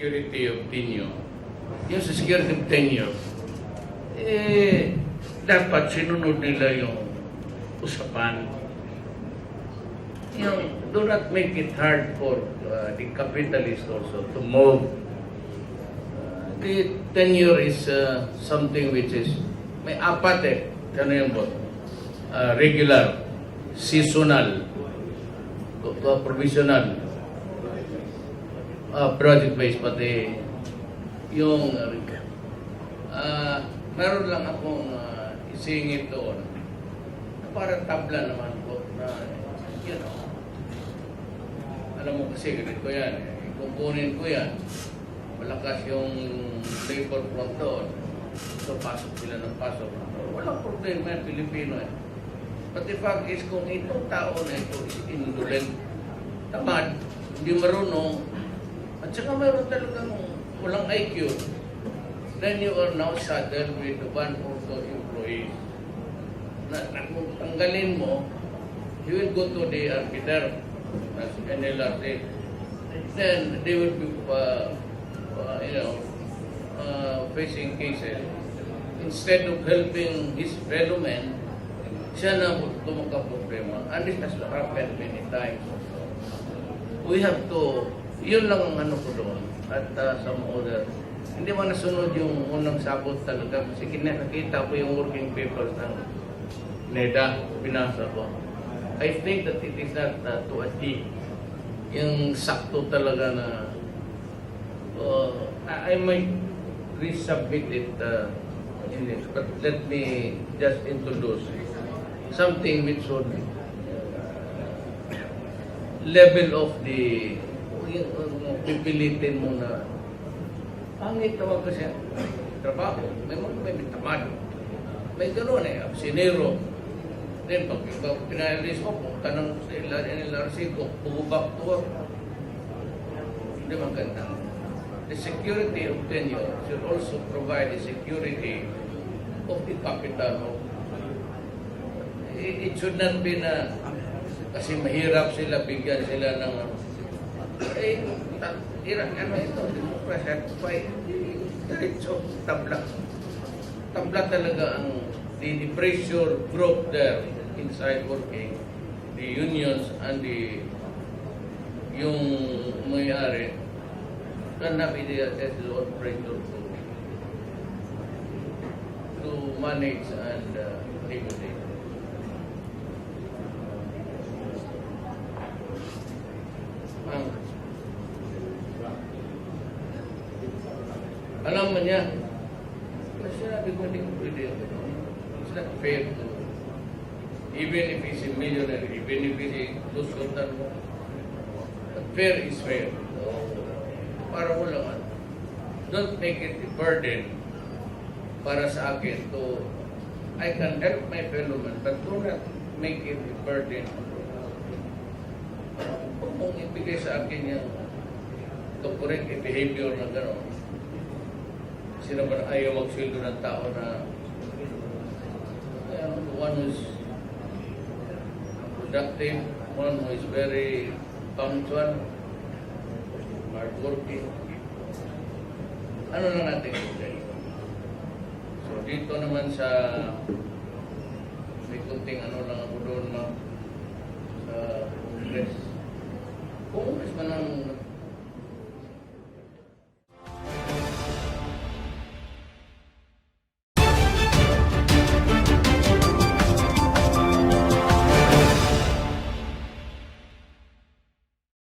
security of tenure. Yung sa security of tenure, dapat sinunod nila yung usapan. Do not make it hard for the capitalists also to move. The tenure is something which is, may apat ano yung regular, seasonal, provisional, project-based, pati yung meron lang akong isingit doon na parang tabla naman po na alam mo kasi ganito yan, kukunin ko yan, malakas yung labor front doon, so pasok sila ng pasok, walang problema yan, Pilipino yan. But the fact is, kung itong tao na ito is indolent, tamad, hindi marunong, at saka mayroon talagang walang IQ, then you are now saddled with one or two employees. Kung tanggalin mo, you will go to the arbiter, as NLRT. Then they will be, facing cases. Instead of helping his fellow men, siya na problema. And this has happened many times. We have to, yun lang ang ano ko doon. At some other, hindi man nasunod yung unang sabot talaga kasi kinakita ko yung working papers ng NEDA, binasa ko. I think that it is not to a T. Yung sakto talaga na I might resubmit it in this, but let me just introduce something which would level of the pipilitin mo na pangit naman kasi trabaho, may tamad, may gano'n absinero. Then pag pinalis mo, punta ng NLRC ko, bugubak to work. Hindi maganda. The security of tenure should also provide the security of the capital. It should not be na kasi mahirap sila, bigyan sila ng ano ito, democracy, diretso, tabla. Tabla talaga ang the pressure group there inside working, the unions and yung may-ari can have the own pressure to manage and negotiate. Alam mo niya, sinabi ko hindi ko pwede. It's not fair to, even if he's a millionaire, even if he's a consultant, but fair is fair. Para mo lang, don't make it a burden para sa akin to, I can help my fellow man, but do not make it a burden. Kung mong ibigay sa akin yung correct behavior na gano'n, kasi naman ayaw magsweldo ng tao na one who is productive, one who is very punctual, hardworking. Ano lang natin today? So dito naman sa may kunting ano lang ako